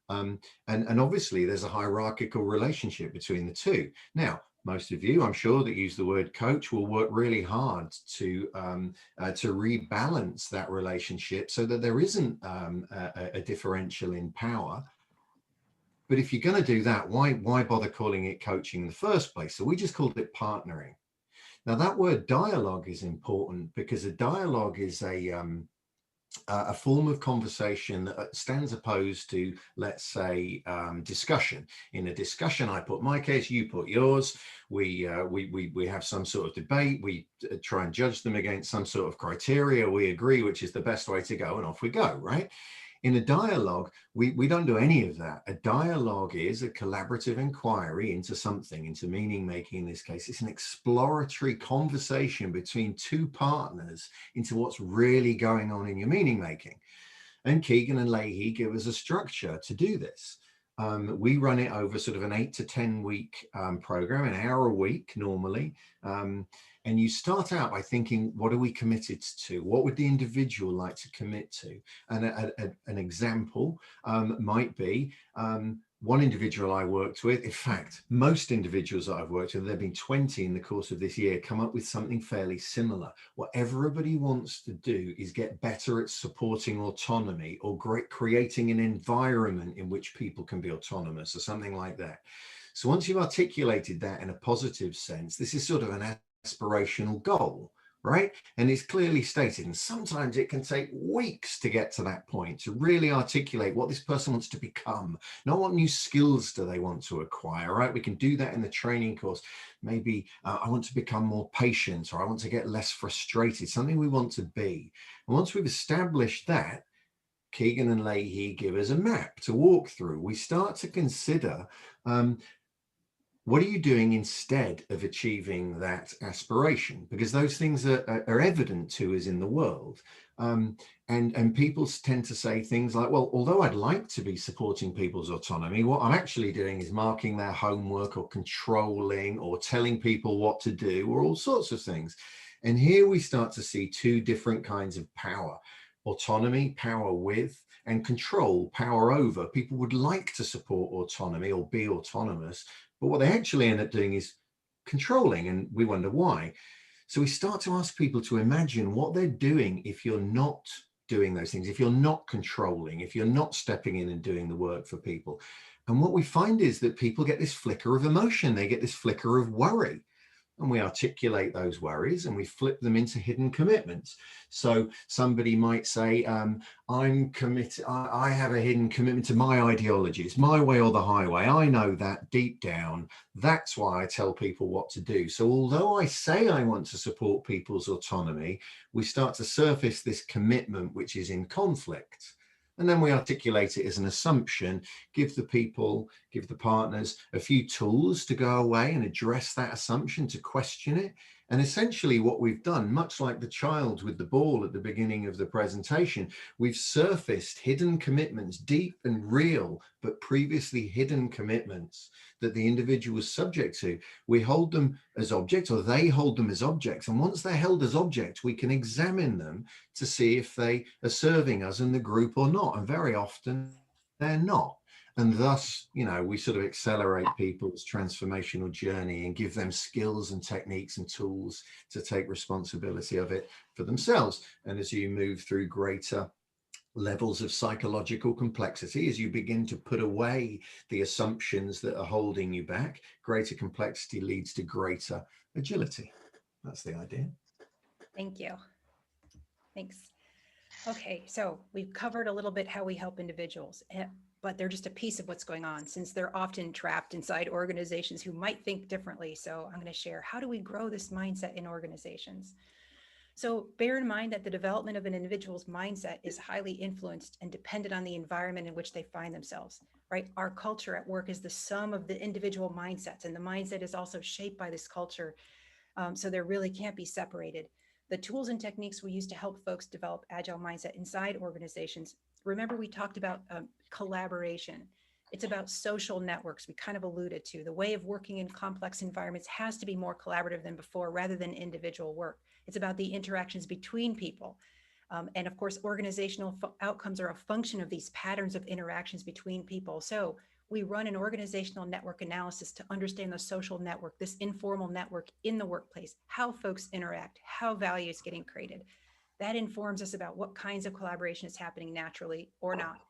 Speaker 3: And obviously there's a hierarchical relationship between the two. Now, most of you, I'm sure, that use the word coach will work really hard to rebalance that relationship so that there isn't a differential in power. But if you're going to do that, why bother calling it coaching in the first place? So we just called it partnering. Now that word dialogue is important because a dialogue is a form of conversation that stands opposed to, let's say, discussion. In a discussion, I put my case, you put yours. We have some sort of debate. We try and judge them against some sort of criteria. We agree which is the best way to go, and off we go, right? In a dialogue, we don't do any of that. A dialogue is a collaborative inquiry into something, into meaning making in this case. It's an exploratory conversation between two partners into what's really going on in your meaning making. And Keegan and Leahy give us a structure to do this. We run it over sort of an 8 to 10 week program, an hour a week normally. And you start out by thinking, what are we committed to? What would the individual like to commit to? And an example might be, one individual I worked with, in fact, most individuals that I've worked with, there have been 20 in the course of this year, come up with something fairly similar. What everybody wants to do is get better at supporting autonomy or creating an environment in which people can be autonomous or something like that. So once you've articulated that in a positive sense, this is sort of an aspirational goal, right? And it's clearly stated, and sometimes it can take weeks to get to that point, to really articulate what this person wants to become, not what new skills do they want to acquire, right? We can do that in the training course. Maybe I want to become more patient, or I want to get less frustrated, something we want to be. And once we've established that, Keegan and Leahy give us a map to walk through. We start to consider what are you doing instead of achieving that aspiration? Because those things are evident to us in the world. And people tend to say things like, well, although I'd like to be supporting people's autonomy, what I'm actually doing is marking their homework or controlling or telling people what to do or all sorts of things. And here we start to see two different kinds of power: autonomy, power with, and control, power over. People would like to support autonomy or be autonomous, but what they actually end up doing is controlling, and we wonder why. So we start to ask people to imagine what they're doing if you're not doing those things, if you're not controlling, if you're not stepping in and doing the work for people. And what we find is that people get this flicker of emotion, they get this flicker of worry. And we articulate those worries and we flip them into hidden commitments. So somebody might say, I'm committed, I have a hidden commitment to my ideology. It's my way or the highway. I know that deep down. That's why I tell people what to do. So although I say I want to support people's autonomy, we start to surface this commitment which is in conflict. And then we articulate it as an assumption, give the partners a few tools to go away and address that assumption, to question it. And essentially what we've done, much like the child with the ball at the beginning of the presentation, we've surfaced hidden commitments, deep and real, but previously hidden commitments that the individual was subject to. We hold them as objects, or they hold them as objects. And once they're held as objects, we can examine them to see if they are serving us in the group or not. And very often they're not. And thus, we sort of accelerate people's transformational journey and give them skills and techniques and tools to take responsibility of it for themselves. And as you move through greater levels of psychological complexity, as you begin to put away the assumptions that are holding you back, greater complexity leads to greater agility. That's the idea.
Speaker 2: Thank you. Thanks. Okay, so we've covered a little bit how we help individuals, but they're just a piece of what's going on, since they're often trapped inside organizations who might think differently. So I'm going to share, how do we grow this mindset in organizations? So bear in mind that the development of an individual's mindset is highly influenced and dependent on the environment in which they find themselves, right? Our culture at work is the sum of the individual mindsets, and the mindset is also shaped by this culture. So there really can't be separated. The tools and techniques we use to help folks develop agile mindset inside organizations. Remember, we talked about collaboration. It's about social networks. We kind of alluded to the way of working in complex environments has to be more collaborative than before, rather than individual work. It's about the interactions between people. And of course, organizational outcomes are a function of these patterns of interactions between people. So we run an organizational network analysis to understand the social network, this informal network in the workplace, how folks interact, how value is getting created. That informs us about what kinds of collaboration is happening naturally or not.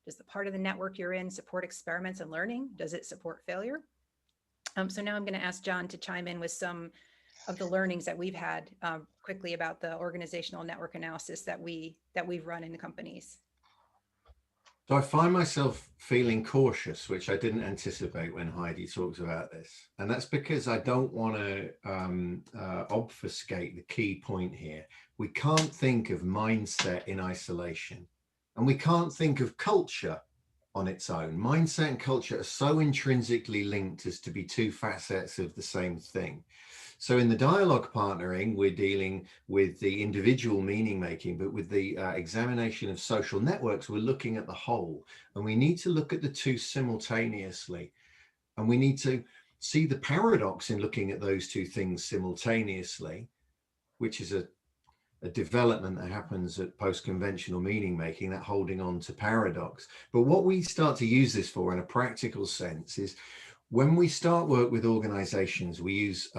Speaker 2: Does the part of the network you're in support experiments and learning? Does it support failure? So now I'm going to ask John to chime in with some of the learnings that we've had quickly about the organizational network analysis that we've run in the companies.
Speaker 3: So I find myself feeling cautious, which I didn't anticipate when Heidi talked about this. And that's because I don't want to obfuscate the key point here. We can't think of mindset in isolation, and we can't think of culture on its own. Mindset and culture are so intrinsically linked as to be two facets of the same thing. So in the dialogue partnering, we're dealing with the individual meaning making, but with the examination of social networks, we're looking at the whole, and we need to look at the two simultaneously. And we need to see the paradox in looking at those two things simultaneously, which is a a development that happens at post-conventional meaning making, that holding on to paradox. But what we start to use this for in a practical sense is when we start work with organizations, we use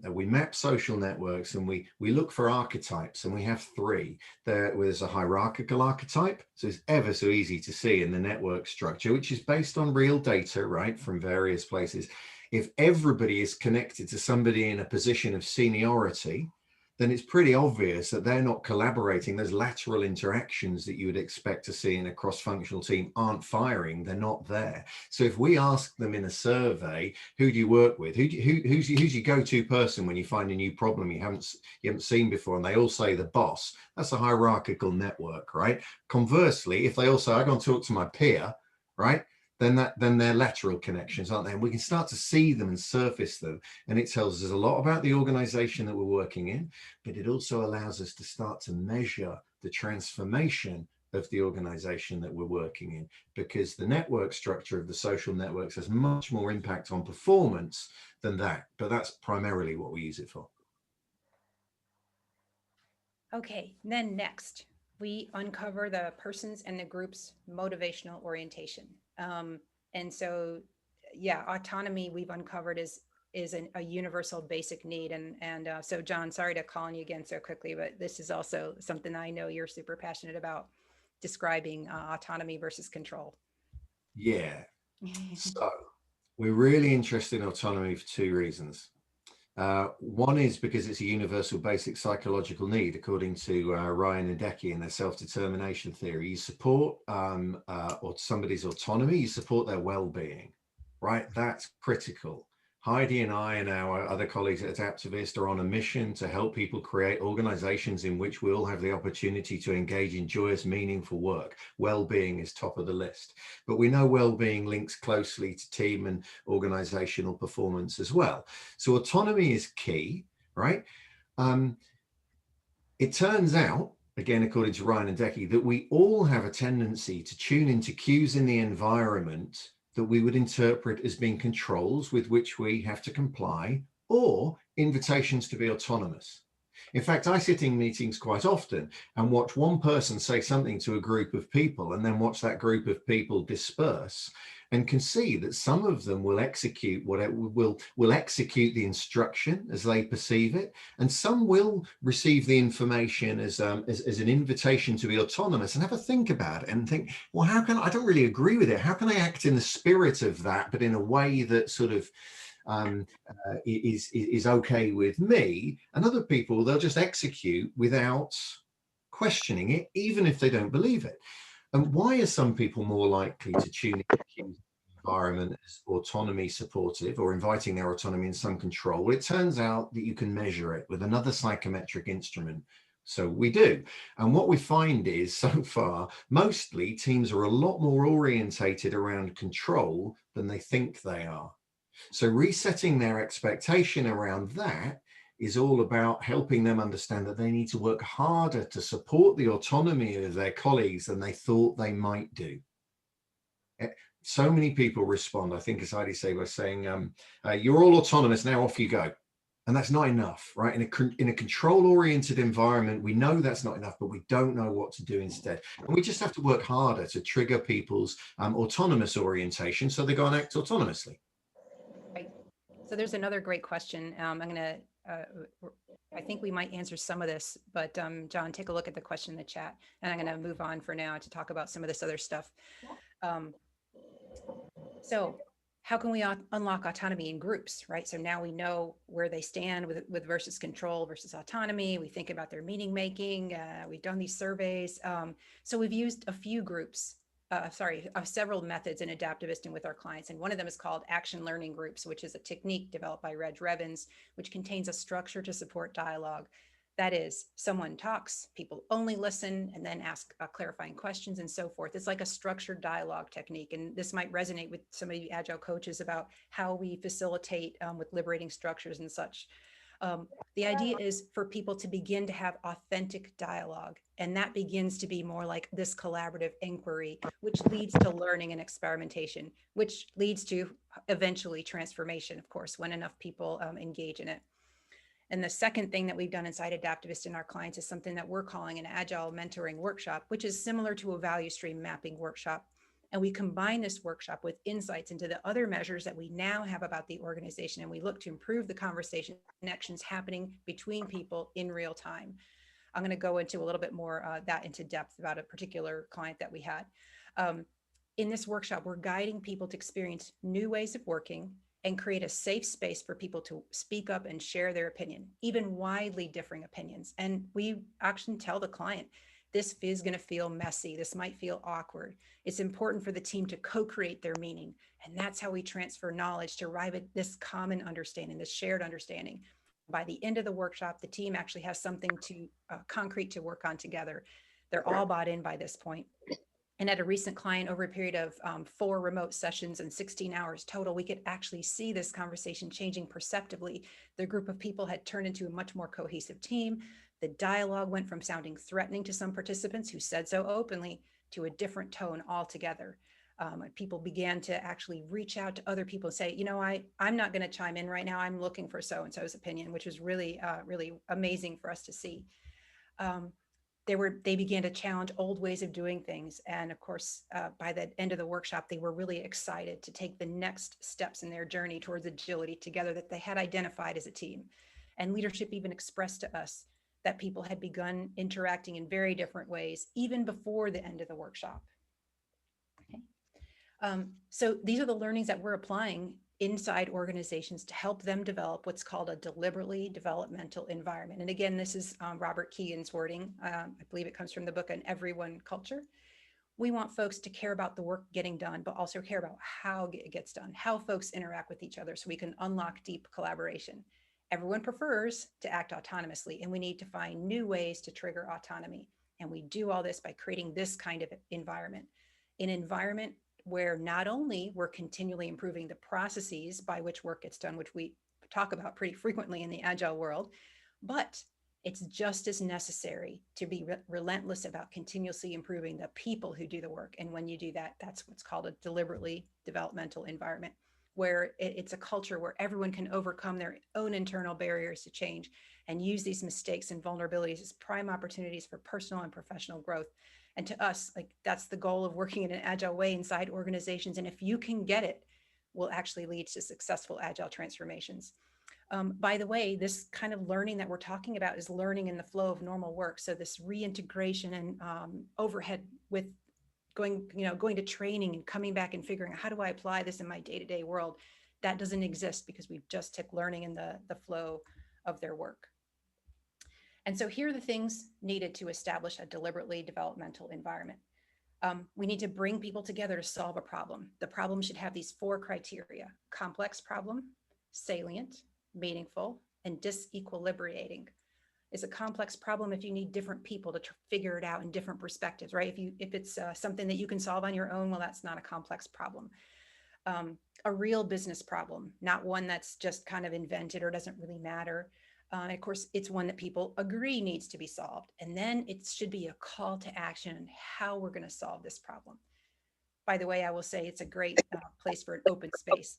Speaker 3: we map social networks, and we look for archetypes, and we have three. There's a hierarchical archetype, so it's ever so easy to see in the network structure, which is based on real data, right, from various places. If everybody is connected to somebody in a position of seniority, then it's pretty obvious that they're not collaborating. Those lateral interactions that you would expect to see in a cross-functional team aren't firing. They're not there. So if we ask them in a survey, who do you work with? Who's your go-to person when you find a new problem you haven't seen before? And they all say the boss. That's a hierarchical network, right? Conversely, if they all say, I go and talk to my peer, right? Then they're lateral connections, aren't they? And we can start to see them and surface them. And it tells us a lot about the organization that we're working in, but it also allows us to start to measure the transformation of the organization that we're working in, because the network structure of the social networks has much more impact on performance than that. But that's primarily what we use it for.
Speaker 2: Okay, then next, we uncover the person's and the group's motivational orientation. And so, yeah, autonomy we've uncovered is a universal basic need. And so, John, sorry to call on you again so quickly, but this is also something I know you're super passionate about, describing autonomy versus control.
Speaker 3: Yeah. So we're really interested in autonomy for two reasons. One is because it's a universal basic psychological need, according to Araya and Heidi in their self-determination theory. You support or somebody's autonomy, you support their well-being, right? That's critical. Heidi and I and our other colleagues at Adaptivist are on a mission to help people create organizations in which we all have the opportunity to engage in joyous, meaningful work. Well-being is top of the list, but we know well-being links closely to team and organizational performance as well. So autonomy is key, right? It turns out, again, according to Ryan and Decky, that we all have a tendency to tune into cues in the environment that we would interpret as being controls with which we have to comply, or invitations to be autonomous. In fact, I sit in meetings quite often and watch one person say something to a group of people, and then watch that group of people disperse, and can see that some of them will execute will execute the instruction as they perceive it, and some will receive the information as an invitation to be autonomous and have a think about it and think, well, how can I don't really agree with it? How can I act in the spirit of that, but in a way that sort of is okay with me? And other people, they'll just execute without questioning it, even if they don't believe it. And why are some people more likely to tune into cues environment as autonomy supportive, or inviting their autonomy in some control? Well, it turns out that you can measure it with another psychometric instrument. So we do. And what we find is, so far, mostly teams are a lot more orientated around control than they think they are. So resetting their expectation around that is all about helping them understand that they need to work harder to support the autonomy of their colleagues than they thought they might do. So many people respond, I think, as Heidi said, by saying, you're all autonomous, now off you go. And that's not enough, right? In a control-oriented environment, we know that's not enough, but we don't know what to do instead. And we just have to work harder to trigger people's autonomous orientation so they go and act autonomously.
Speaker 2: Right. So there's another great question. I'm going to, I think we might answer some of this, but John, take a look at the question in the chat, and I'm going to move on for now to talk about some of this other stuff. So how can we unlock autonomy in groups, right? So now we know where they stand with versus control versus autonomy. We think about their meaning making. We've done these surveys. So we've used a few groups, several methods in Adaptivist and with our clients. And one of them is called action learning groups, which is a technique developed by Reg Revens, which contains a structure to support dialogue. That is, someone talks, people only listen, and then ask clarifying questions and so forth. It's like a structured dialogue technique. And this might resonate with some of you Agile coaches about how we facilitate with liberating structures and such. The idea is for people to begin to have authentic dialogue. And that begins to be more like this collaborative inquiry, which leads to learning and experimentation, which leads to eventually transformation, of course, when enough people engage in it. And the second thing that we've done inside Adaptivist in our clients is something that we're calling an Agile mentoring workshop, which is similar to a value stream mapping workshop. And we combine this workshop with insights into the other measures that we now have about the organization. And we look to improve the conversation connections happening between people in real time. I'm going to go into a little bit more that into depth about a particular client that we had. In this workshop, we're guiding people to experience new ways of working and create a safe space for people to speak up and share their opinion, even widely differing opinions. And we actually tell the client, this is going to feel messy. This might feel awkward. It's important for the team to co-create their meaning. And that's how we transfer knowledge to arrive at this common understanding, this shared understanding. By the end of the workshop, the team actually has something to concrete to work on together. They're all bought in by this point. And at a recent client, over a period of 4 remote sessions and 16 hours total, we could actually see this conversation changing perceptibly. The group of people had turned into a much more cohesive team. The dialogue went from sounding threatening to some participants who said so openly to a different tone altogether. People began to actually reach out to other people and say, you know, I'm not going to chime in right now. I'm looking for so-and-so's opinion, which was really, really amazing for us to see. They began to challenge old ways of doing things. And of course, by the end of the workshop, they were really excited to take the next steps in their journey towards agility together that they had identified as a team. And leadership even expressed to us that people had begun interacting in very different ways, even before the end of the workshop. Okay. So these are the learnings that we're applying inside organizations to help them develop what's called a deliberately developmental environment. And again, this is Robert Keegan's wording. I believe it comes from the book On Everyone Culture. We want folks to care about the work getting done, but also care about how it gets done, how folks interact with each other so we can unlock deep collaboration. Everyone prefers to act autonomously, and we need to find new ways to trigger autonomy. And we do all this by creating this kind of environment, an environment where not only we're continually improving the processes by which work gets done, which we talk about pretty frequently in the Agile world, but it's just as necessary to be relentless about continuously improving the people who do the work. And when you do that, that's what's called a deliberately developmental environment, where it's a culture where everyone can overcome their own internal barriers to change and use these mistakes and vulnerabilities as prime opportunities for personal and professional growth. And to us, like, that's the goal of working in an Agile way inside organizations. And if you can get it, will actually lead to successful Agile transformations. By the way, this kind of learning that we're talking about is learning in the flow of normal work. So this reintegration and overhead with going to training and coming back and figuring out, how do I apply this in my day-to-day world? That doesn't exist because we've just took learning in the flow of their work. And so here are the things needed to establish a deliberately developmental environment. We need to bring people together to solve a problem. The problem should have these 4 criteria: complex problem, salient, meaningful, and disequilibrating. It's a complex problem if you need different people to figure it out in different perspectives, right? If it's something that you can solve on your own, well, that's not a complex problem. A real business problem, not one that's just kind of invented or doesn't really matter. Of course, it's one that people agree needs to be solved. And then it should be a call to action on how we're going to solve this problem. By the way, I will say it's a great place for an open space.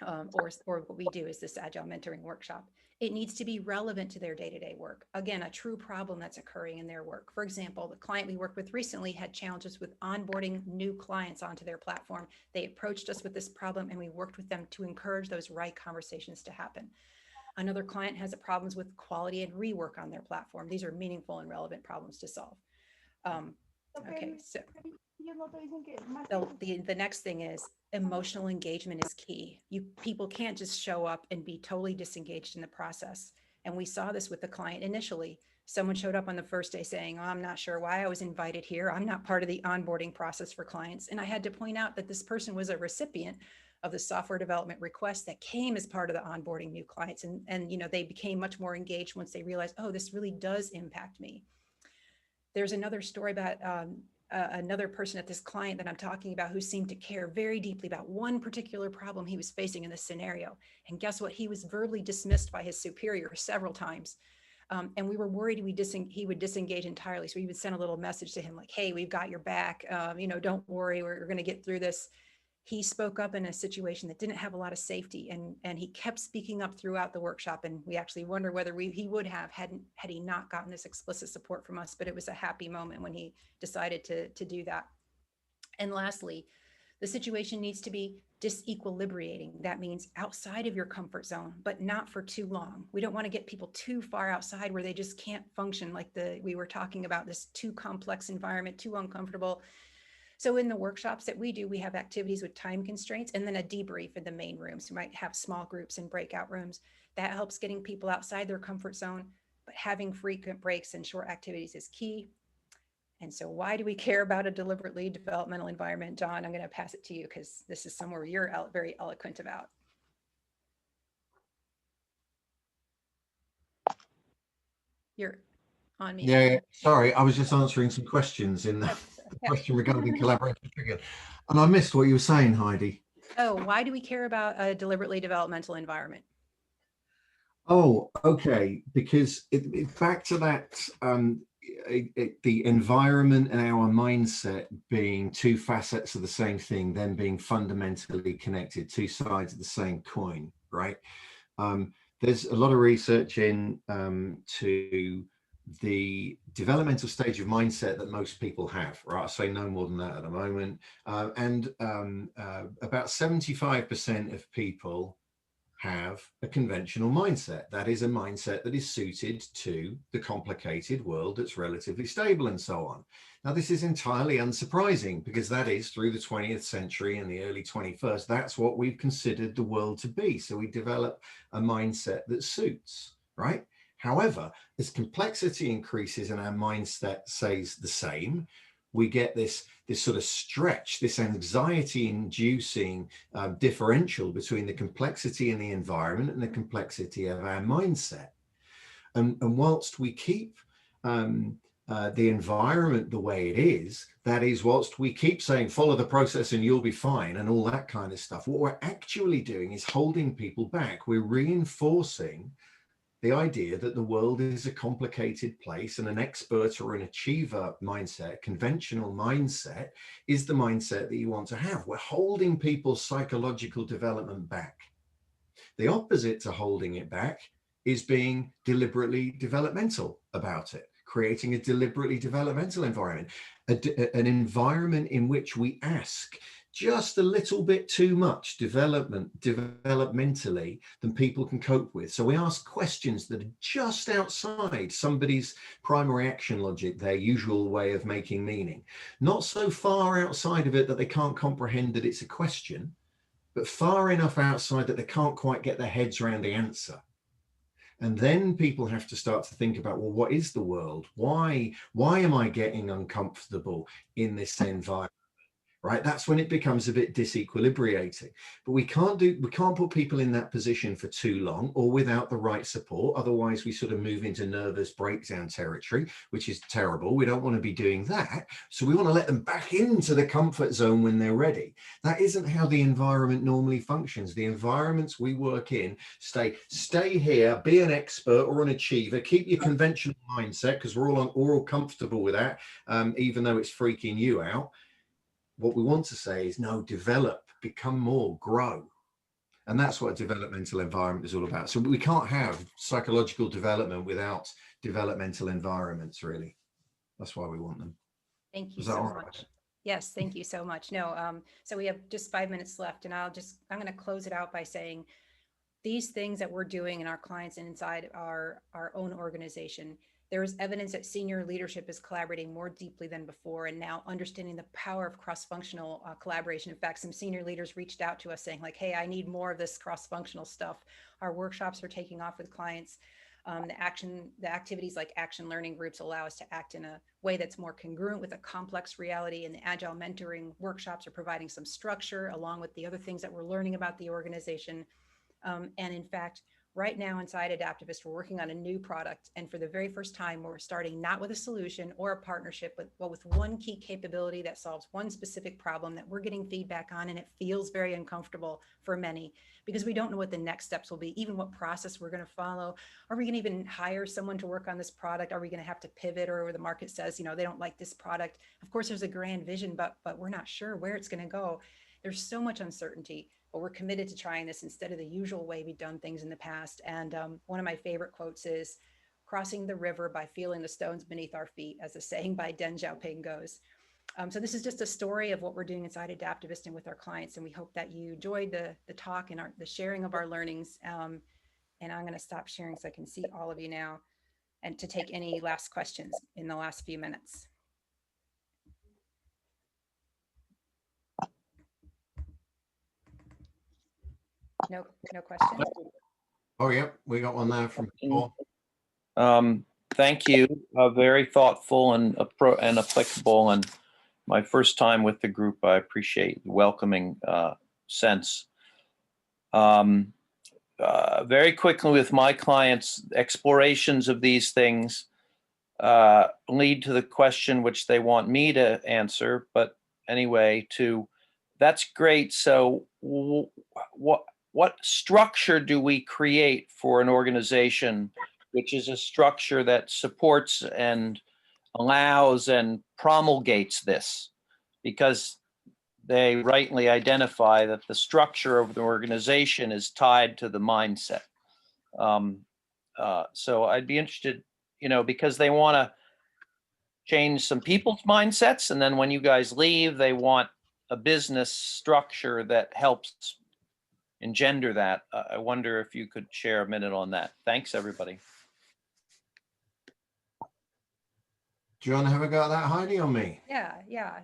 Speaker 2: Or what we do is this Agile mentoring workshop. It needs to be relevant to their day-to-day work. Again, a true problem that's occurring in their work. For example, the client we worked with recently had challenges with onboarding new clients onto their platform. They approached us with this problem and we worked with them to encourage those right conversations to happen. Another client has problems with quality and rework on their platform. These are meaningful and relevant problems to solve. Okay, so the next thing is emotional engagement is key. People can't just show up and be totally disengaged in the process. And we saw this with the client initially. Someone showed up on the first day saying, oh, I'm not sure why I was invited here. I'm not part of the onboarding process for clients. And I had to point out that this person was a recipient of the software development request that came as part of the onboarding new clients. And they became much more engaged once they realized, oh, this really does impact me. There's another story about another person at this client that I'm talking about who seemed to care very deeply about one particular problem he was facing in this scenario. And guess what? He was verbally dismissed by his superior several times. And we were worried he would disengage entirely. So we would send a little message to him like, hey, we've got your back. Don't worry, we're going to get through this. he spoke up in a situation that didn't have a lot of safety, and he kept speaking up throughout the workshop. And we actually wonder whether he would have had he not gotten this explicit support from us, but it was a happy moment when he decided to do that. And lastly, the situation needs to be disequilibrating. That means outside of your comfort zone, but not for too long. We don't want to get people too far outside where they just can't function, like we were talking about, this too complex environment, too uncomfortable. So in the workshops that we do, we have activities with time constraints and then a debrief in the main rooms. We might have small groups and breakout rooms. That helps getting people outside their comfort zone, but having frequent breaks and short activities is key. And so why do we care about a deliberately developmental environment? John, I'm going to pass it to you because this is somewhere you're very eloquent about. You're on mute.
Speaker 3: Yeah, sorry, I was just answering some questions in the question regarding collaboration trigger, and I missed what you were saying, Heidi.
Speaker 2: Oh, why do we care about a deliberately developmental environment?
Speaker 3: Oh, okay, because back to that, the environment and our mindset being two facets of the same thing, then being fundamentally connected, two sides of the same coin, right? There's a lot of research to the developmental stage of mindset that most people have, right? I'll say no more than that at the moment. And about 75% of people have a conventional mindset. That is a mindset that is suited to the complicated world that's relatively stable and so on. Now, this is entirely unsurprising because that is through the 20th century and the early 21st, that's what we've considered the world to be. So we develop a mindset that suits, right? However, as complexity increases and our mindset stays the same, we get this sort of stretch, this anxiety-inducing differential between the complexity in the environment and the complexity of our mindset. And whilst we keep the environment the way it is, that is, whilst we keep saying, follow the process and you'll be fine and all that kind of stuff, what we're actually doing is holding people back. We're reinforcing the idea that the world is a complicated place and an expert or an achiever mindset, conventional mindset, is the mindset that you want to have. We're holding people's psychological development back. The opposite to holding it back is being deliberately developmental about it, creating a deliberately developmental environment, an environment in which we ask just a little bit too much developmentally than people can cope with. So we ask questions that are just outside somebody's primary action logic, their usual way of making meaning. Not so far outside of it that they can't comprehend that it's a question, but far enough outside that they can't quite get their heads around the answer. And then people have to start to think about, well, what is the world? Why am I getting uncomfortable in this environment? Right, that's when it becomes a bit disequilibrating. But we can't put people in that position for too long or without the right support. Otherwise, we sort of move into nervous breakdown territory, which is terrible. We don't want to be doing that. So we want to let them back into the comfort zone when they're ready. That isn't how the environment normally functions. The environments we work in stay here, be an expert or an achiever, keep your conventional mindset because we're all comfortable with that, even though it's freaking you out. What we want to say is, no, develop, become more, grow. And that's what a developmental environment is all about. So we can't have psychological development without developmental environments, really. That's why we want them.
Speaker 2: Thank you so much. Yes, thank you so much. No, so we have just 5 minutes left, and I'm going to close it out by saying these things that we're doing in our clients and inside our own organization. There is evidence that senior leadership is collaborating more deeply than before and now understanding the power of cross-functional collaboration. In fact, some senior leaders reached out to us saying like, hey, I need more of this cross-functional stuff. Our workshops are taking off with clients. The activities like action learning groups allow us to act in a way that's more congruent with a complex reality, and the Agile mentoring workshops are providing some structure along with the other things that we're learning about the organization. And in fact, right now inside Adaptivist, we're working on a new product. And for the very first time, we're starting not with a solution or a partnership, but with one key capability that solves one specific problem that we're getting feedback on. And it feels very uncomfortable for many because we don't know what the next steps will be, even what process we're going to follow. Are we going to even hire someone to work on this product? Are we going to have to pivot, or the market says, they don't like this product? Of course, there's a grand vision, but we're not sure where it's going to go. there's so much uncertainty, but we're committed to trying this instead of the usual way we've done things in the past. And one of my favorite quotes is, "Crossing the river by feeling the stones beneath our feet," as the saying by Deng Xiaoping goes. So this is just a story of what we're doing inside Adaptivist and with our clients. And we hope that you enjoyed the talk and the sharing of our learnings. And I'm going to stop sharing so I can see all of you now, and to take any last questions in the last few minutes. No questions?
Speaker 3: Oh, yeah, we got one there from Paul.
Speaker 4: Thank you. Very thoughtful and applicable. And my first time with the group, I appreciate the welcoming sense. Very quickly with my clients, explorations of these things lead to the question which they want me to answer. But anyway, that's great. So what structure do we create for an organization, which is a structure that supports and allows and promulgates this? Because they rightly identify that the structure of the organization is tied to the mindset. So I'd be interested, because they want to change some people's mindsets. And then when you guys leave, they want a business structure that helps engender that. I wonder if you could share a minute on that. Thanks, everybody.
Speaker 3: Do you want to have a go at that, Heidi, or me?
Speaker 2: Yeah.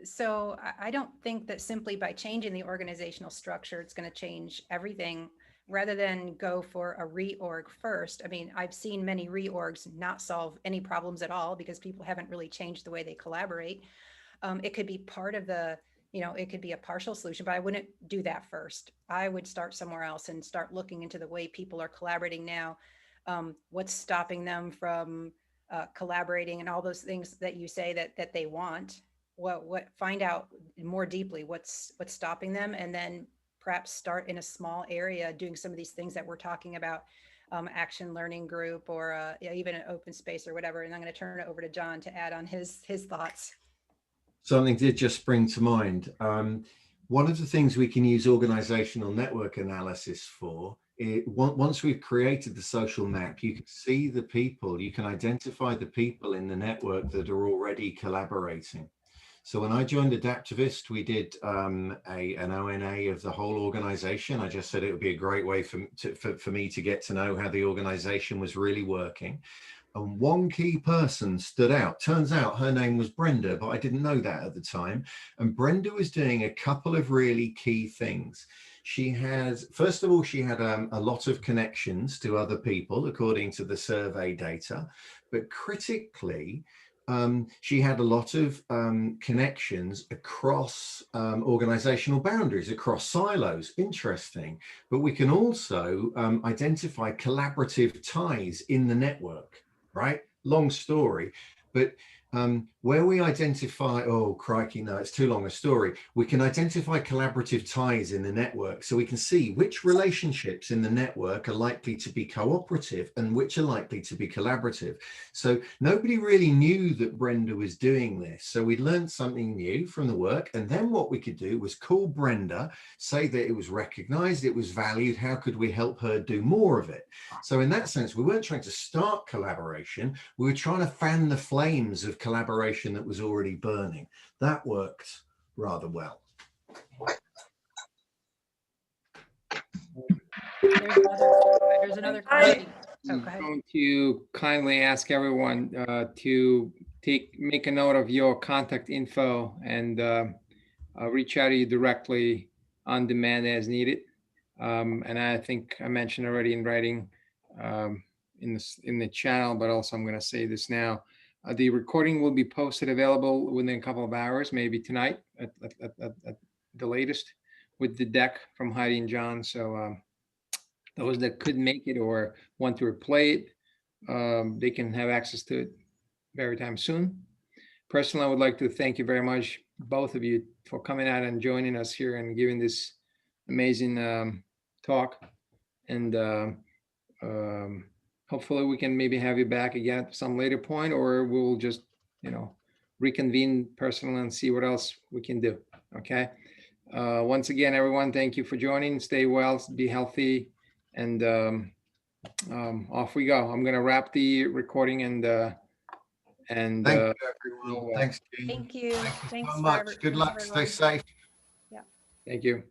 Speaker 2: So I don't think that simply by changing the organizational structure, it's going to change everything. Rather than go for a reorg first, I mean, I've seen many reorgs not solve any problems at all because people haven't really changed the way they collaborate. It could be part of it could be a partial solution, but I wouldn't do that first. I would start somewhere else and start looking into the way people are collaborating now. What's stopping them from collaborating, and all those things that you say that they want. What find out more deeply what's stopping them, and then perhaps start in a small area doing some of these things that we're talking about, action learning group, or even an open space or whatever. And I'm going to turn it over to John to add on his thoughts.
Speaker 3: Something did just spring to mind. One of the things we can use organizational network analysis for, once we've created the social map, you can see the people, you can identify the people in the network that are already collaborating. So when I joined Adaptivist, we did an ONA of the whole organization. I just said it would be a great way for me to get to know how the organization was really working. And one key person stood out. Turns out her name was Brenda, but I didn't know that at the time. And Brenda was doing a couple of really key things. She has, first of all, she had a lot of connections to other people, according to the survey data. But critically, she had a lot of connections across organizational boundaries, across silos. Interesting. But we can also identify collaborative ties in the network. Right? Long story, but where we identify, oh crikey, no, it's too long a story. We can identify collaborative ties in the network, so we can see which relationships in the network are likely to be cooperative and which are likely to be collaborative. So nobody really knew that Brenda was doing this. So we learned something new from the work. And then what we could do was call Brenda, say that it was recognized, it was valued. How could we help her do more of it? So in that sense, we weren't trying to start collaboration. We were trying to fan the flames of collaboration that was already burning. That worked rather well.
Speaker 2: There's another question.
Speaker 1: I'm going to kindly ask everyone to make a note of your contact info and reach out to you directly on demand as needed. And I think I mentioned already in writing in the channel, but also I'm going to say this now. The recording will be posted, available within a couple of hours, maybe tonight at the latest, with the deck from Heidi and John. So those that couldn't make it or want to replay it, they can have access to it very time soon. Personally, I would like to thank you very much, both of you, for coming out and joining us here and giving this amazing talk. And hopefully we can maybe have you back again at some later point, or we'll just, reconvene personally and see what else we can do. Okay. Once again, everyone, thank you for joining. Stay well, be healthy, and off we go. I'm going to wrap the recording and
Speaker 3: Thank you, everyone.
Speaker 1: we'll,
Speaker 3: Thanks, Gene.
Speaker 2: Thank you.
Speaker 3: Thank you
Speaker 2: Thanks
Speaker 3: so
Speaker 2: for
Speaker 3: much. Good
Speaker 2: thanks
Speaker 3: luck.
Speaker 2: for
Speaker 3: Stay
Speaker 2: everyone.
Speaker 3: safe.
Speaker 1: thank you.